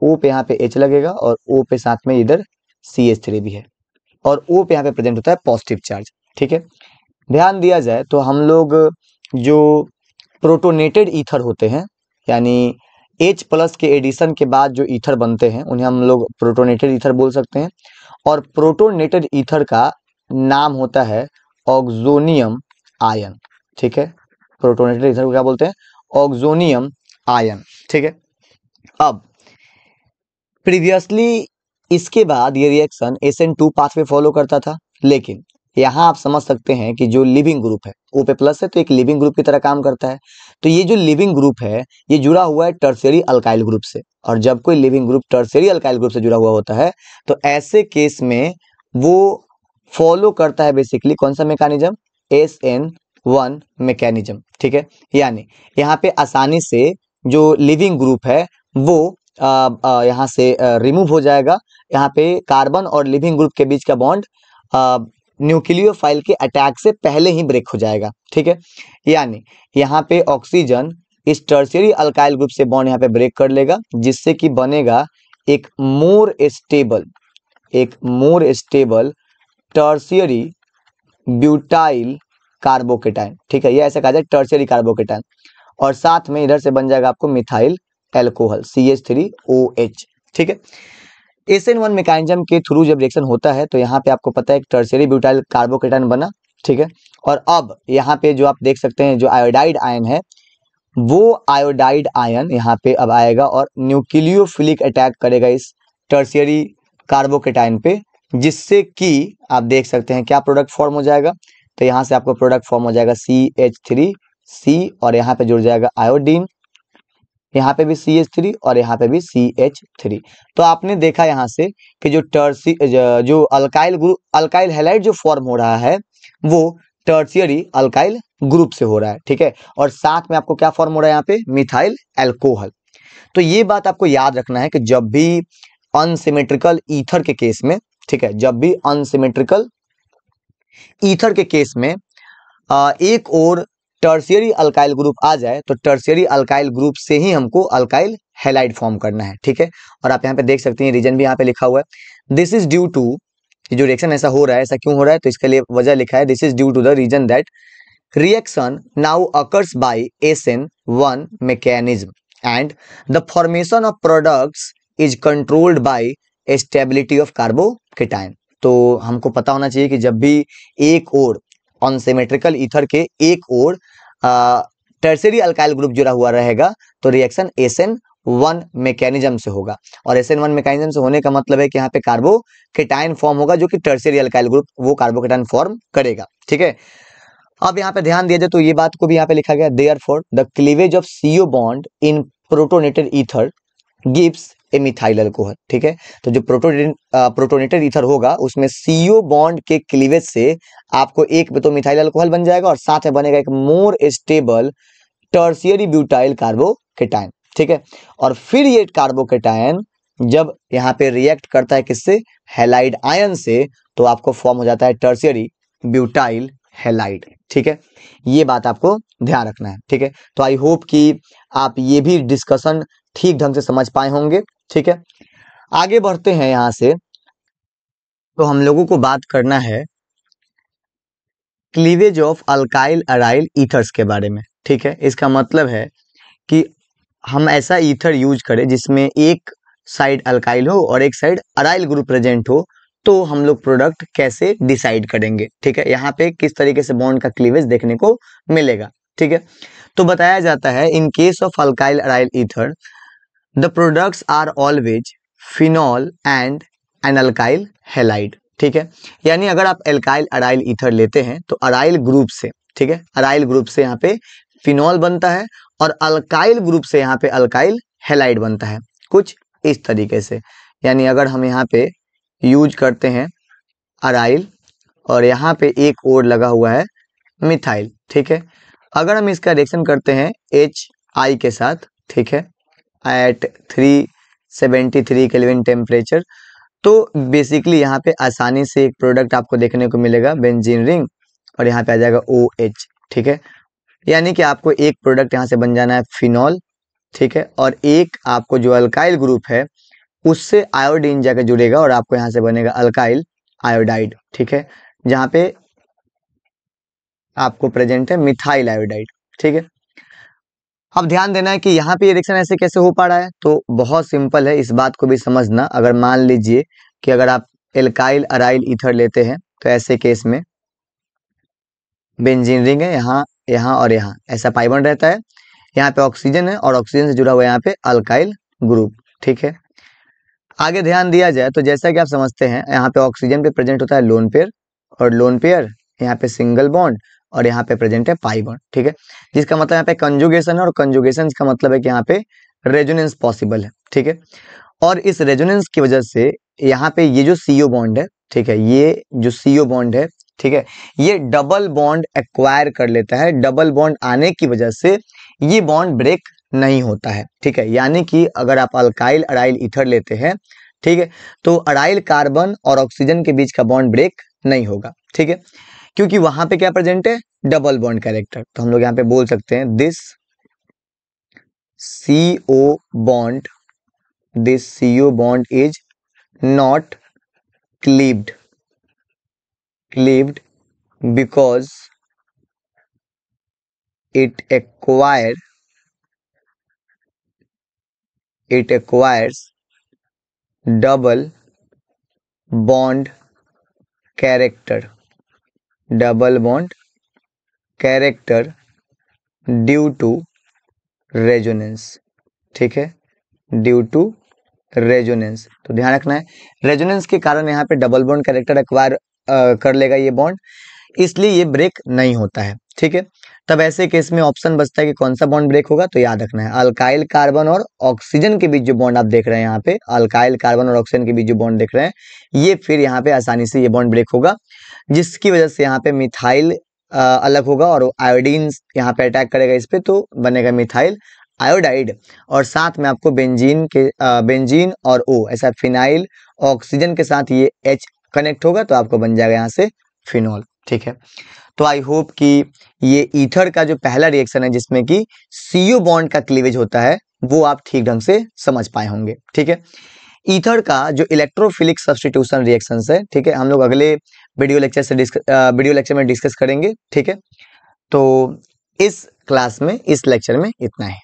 O पे यहाँ पे H लगेगा और O पे साथ में इधर CH3 भी है, और O पे यहाँ पे प्रेजेंट होता है पॉजिटिव चार्ज। ठीक है, ध्यान दिया जाए तो हम लोग जो प्रोटोनेटेड ईथर होते हैं, यानी H+ के एडिशन के बाद जो ईथर बनते हैं उन्हें हम लोग प्रोटोनेटेड ईथर बोल सकते हैं। और प्रोटोनेटेड ईथर का नाम होता है ऑक्सोनियम आयन। ठीक है, प्रोटोनेटेड ईथर को क्या बोलते हैं, ऑक्सोनियम आयन। ठीक है, अब प्रीवियसली इसके बाद ये रिएक्शन SN2 पाथवे फॉलो करता था, लेकिन यहाँ आप समझ सकते हैं कि जो लिविंग ग्रुप है O+ है तो एक लिविंग ग्रुप की तरह काम करता है। तो ये जो लिविंग ग्रुप है ये जुड़ा हुआ है टर्शियरी अल्काइल ग्रुप से, और जब कोई leaving group tertiary alkyl group से जुड़ा हुआ होता है तो ऐसे केस में वो फॉलो करता है बेसिकली कौन सा मैकेनिज्म, SN1 मैकेनिज्म। ठीक है, यानी यहाँ पे आसानी से जो लिविंग ग्रुप है वो यहाँ से रिमूव हो जाएगा। यहाँ पे कार्बन और लिविंग ग्रुप के बीच का बॉन्ड न्यूक्लियोफाइल के अटैक से पहले ही ब्रेक हो जाएगा। ठीक है, यानी यहाँ पे ऑक्सीजन इस टर्शियरी अल्काइल ग्रुप से बॉन्ड यहाँ पे ब्रेक कर लेगा, जिससे कि बनेगा एक more stable tertiary butyl carbocation, ठीक है, ये ऐसे कहा जाए टर्शियरी कार्बोकेटाइन, और साथ में इधर से बन जाएगा आपको मिथाइल एल्कोहल CH3OH, ठीक है। SN1 मैकेनिज्म के थ्रू जब रिएक्शन होता है तो यहाँ पे आपको पता है एक टर्शियरी ब्यूटाइल कार्बोकेटाइन बना, ठीक है। और अब यहाँ पे जो आप देख सकते हैं जो आयोडाइड आयन है, वो आयोडाइड आयन यहाँ पे अब आएगा और न्यूक्लियोफिलिक अटैक करेगा इस टर्शियरी कार्बोकेटाइन पे, जिससे कि आप देख सकते हैं क्या प्रोडक्ट फॉर्म हो जाएगा। तो यहाँ से आपको प्रोडक्ट फॉर्म हो जाएगा CH3C, और यहाँ पे जुड़ जाएगा आयोडीन, यहाँ पे भी CH3 और यहाँ पे भी CH3। तो आपने देखा यहाँ से कि जो अल्काइल हैलाइड जो फॉर्म हो रहा है वो टर्शियरी अल्काइल ग्रुप से हो रहा है, ठीक है। और साथ में आपको क्या फॉर्म हो रहा है यहाँ पे, मिथाइल एल्कोहल। तो ये बात आपको याद रखना है कि जब भी अनसिमेट्रिकल ईथर के केस में, ठीक है, जब भी अनसिमेट्रिकल ईथर के केस में एक और टर्शियरी अल्काइल ग्रुप आ जाए तो टर्शियरी अल्काइल ग्रुप से ही हमको अल्काइल हैलाइड फॉर्म करना है, ठीक है। और आप यहाँ पे देख सकते हैं रीजन भी यहाँ पे लिखा हुआ है, दिस इज ड्यू टू, जो रिएक्शन ऐसा हो रहा है ऐसा क्यों हो रहा है, तो इसके लिए वजह लिखा है, this is due to the reason that reaction now occurs by SN1 mechanism and the formation of products is controlled by stability of carbocation। तो हमको पता होना चाहिए कि जब भी एक और अनसिमेट्रिकल ईथर के एक और टर्शियरी अल्काइल ग्रुप जुड़ा हुआ रहेगा तो रिएक्शन SN1 मैकेनिज्म से होगा, और SN1 मैकेनिज्म से होने का मतलब है कि यहाँ पे कार्बोकेटाइन फॉर्म होगा जो कि टर्शियरी अल्काइल ग्रुप वो कार्बोकेटाइन फॉर्म करेगा, ठीक है। अब यहाँ पे ध्यान दिया जाए तो ये बात को भी यहाँ पे लिखा गया, therefore the cleavage of CO bond in protonated ether gives A methyl alcohol, ठीक है। तो जो प्रोटोनेटेड ईथर होगा उसमें CO बॉन्ड के क्लीवेज से आपको एक तो मिथाइल अल्कोहल बन जाएगा और साथ में बनेगा एक more stable tertiary butyl carbocation, ठीक है। और फिर ये कार्बोकेटाइन जब यहाँ पे रिएक्ट करता है किससे, हैलाइड आयन से, तो आपको फॉर्म हो जाता है टर्शियरी ब्यूटाइल हैलाइड, ठीक है। ये बात आपको ध्यान रखना है, ठीक है। तो आई होप कि आप ये भी डिस्कशन ठीक ढंग से समझ पाए होंगे, ठीक है। आगे बढ़ते हैं यहाँ से, तो हम लोगों को बात करना है cleavage of alkyl aryl ethers के बारे में, ठीक है। इसका मतलब है कि हम ऐसा ईथर यूज करें जिसमें एक साइड अल्काइल हो और एक साइड अराइल ग्रुप प्रेजेंट हो, तो हम लोग प्रोडक्ट कैसे डिसाइड करेंगे, ठीक है। यहाँ पे किस तरीके से बॉन्ड का क्लीवेज देखने को मिलेगा, ठीक है। तो बताया जाता है in case of alkyl aryl ether the products are always phenol and an alkyl halide, ठीक है। यानी अगर आप अल्काइल अराइल ईथर लेते हैं तो अराइल ग्रुप से, ठीक है, अराइल ग्रुप से यहाँ पे फिनॉल बनता है और अल्काइल ग्रुप से यहाँ पे अल्काइल हैलाइड बनता है, कुछ इस तरीके से। यानी अगर हम यहाँ पे यूज करते हैं अराइल और यहाँ पे एक और लगा हुआ है मिथाइल, ठीक है। अगर हम इसका रिएक्शन करते हैं HI के साथ, ठीक है, एट 373 केल्विन टेम्परेचर, तो बेसिकली यहाँ पे आसानी से एक प्रोडक्ट आपको देखने को मिलेगा बेंजीन रिंग, और यहाँ पे आ जाएगा OH, ठीक है। यानी कि आपको एक प्रोडक्ट यहाँ से बन जाना है फिनॉल, ठीक है, और एक आपको जो अल्काइल ग्रुप है उससे आयोडीन जाकर जुड़ेगा और आपको यहाँ से बनेगा अल्काइल आयोडाइड, ठीक है, जहाँ पे आपको प्रेजेंट है मिथाइल आयोडाइड, ठीक है। अब ध्यान देना है कि यहाँ पे ये रिएक्शन ऐसे कैसे हो पा रहा है, तो बहुत सिंपल है, इस बात को भी समझना। अगर मान लीजिए कि अगर आप एल्काइल अराइल ईथर लेते हैं तो ऐसे केस में बेंजीन रिंग है यहाँ, यहाँ और यहाँ ऐसा पाई बॉन्ड रहता है, यहाँ पे ऑक्सीजन है और ऑक्सीजन से जुड़ा हुआ यहाँ पे अल्काइल ग्रुप, ठीक है। आगे ध्यान दिया जाए तो जैसा कि आप समझते हैं यहाँ पे ऑक्सीजन पे प्रेजेंट होता है लोन पेयर, और लोन पेयर यहाँ पे सिंगल बॉन्ड, और यहाँ पे प्रेजेंट है पाई बॉन्ड, ठीक है। जिसका मतलब यहाँ पे कंजुगेशन है, और कंजुगेशन का मतलब है कि यहाँ पे रेजोनेंस पॉसिबल है, ठीक है। और इस रेजोनेंस की वजह से यहाँ पे ये जो CO बॉन्ड है, ठीक है, ये जो CO बॉन्ड है, ठीक है, ये डबल बॉन्ड एक्वायर कर लेता है। डबल बॉन्ड आने की वजह से ये बॉन्ड ब्रेक नहीं होता है, ठीक है। यानी कि अगर आप अल्काइल अराइल ईथर लेते हैं, ठीक है, तो अराइल कार्बन और ऑक्सीजन के बीच का बॉन्ड ब्रेक नहीं होगा, ठीक है, क्योंकि वहां पे क्या प्रेजेंट है, डबल बॉन्ड कैरेक्टर। तो हम लोग यहाँ पे बोल सकते हैं this CO bond this CO bond is not cleaved because it acquires double bond character due to resonance. ठीक है, ड्यू टू रेजोनेंस, तो ध्यान रखना है रेजोनेंस के कारण यहाँ पे डबल बॉन्ड कैरेक्टर एक्वायर कर लेगा ये बॉन्ड, इसलिए ये ब्रेक नहीं होता है। ठीक है, तब ऐसे केस में ऑप्शन बचता है कि कौन सा बॉन्ड ब्रेक होगा, तो याद रखना है अल्काइल कार्बन और ऑक्सीजन के बीच जो बॉन्ड आप देख रहे हैं यहाँ पे, अल्काइल कार्बन और ऑक्सीजन के बीच जो बॉन्ड देख रहे हैं, ये फिर यहाँ पे आसानी से ये बॉन्ड ब्रेक होगा, जिसकी वजह से यहाँ पे मिथाइल अलग होगा और आयोडीन यहाँ पे अटैक करेगा इस पे, तो बनेगा मिथाइल आयोडाइड, और साथ में आपको बेंजीन और O ऐसा फिनाइल ऑक्सीजन के साथ ये H कनेक्ट होगा, तो आपको बन जाएगा यहाँ से फिनॉल। ठीक है, तो आई होप कि ये ईथर का जो पहला रिएक्शन है जिसमें कि CO बॉन्ड का क्लीवेज होता है वो आप ठीक ढंग से समझ पाए होंगे। ठीक है, ईथर का जो इलेक्ट्रोफिलिक सब्स्टिट्यूशन रिएक्शंस है, ठीक है, हम लोग अगले वीडियो लेक्चर में डिस्कस करेंगे। ठीक है, तो इस क्लास में इस लेक्चर में इतना है।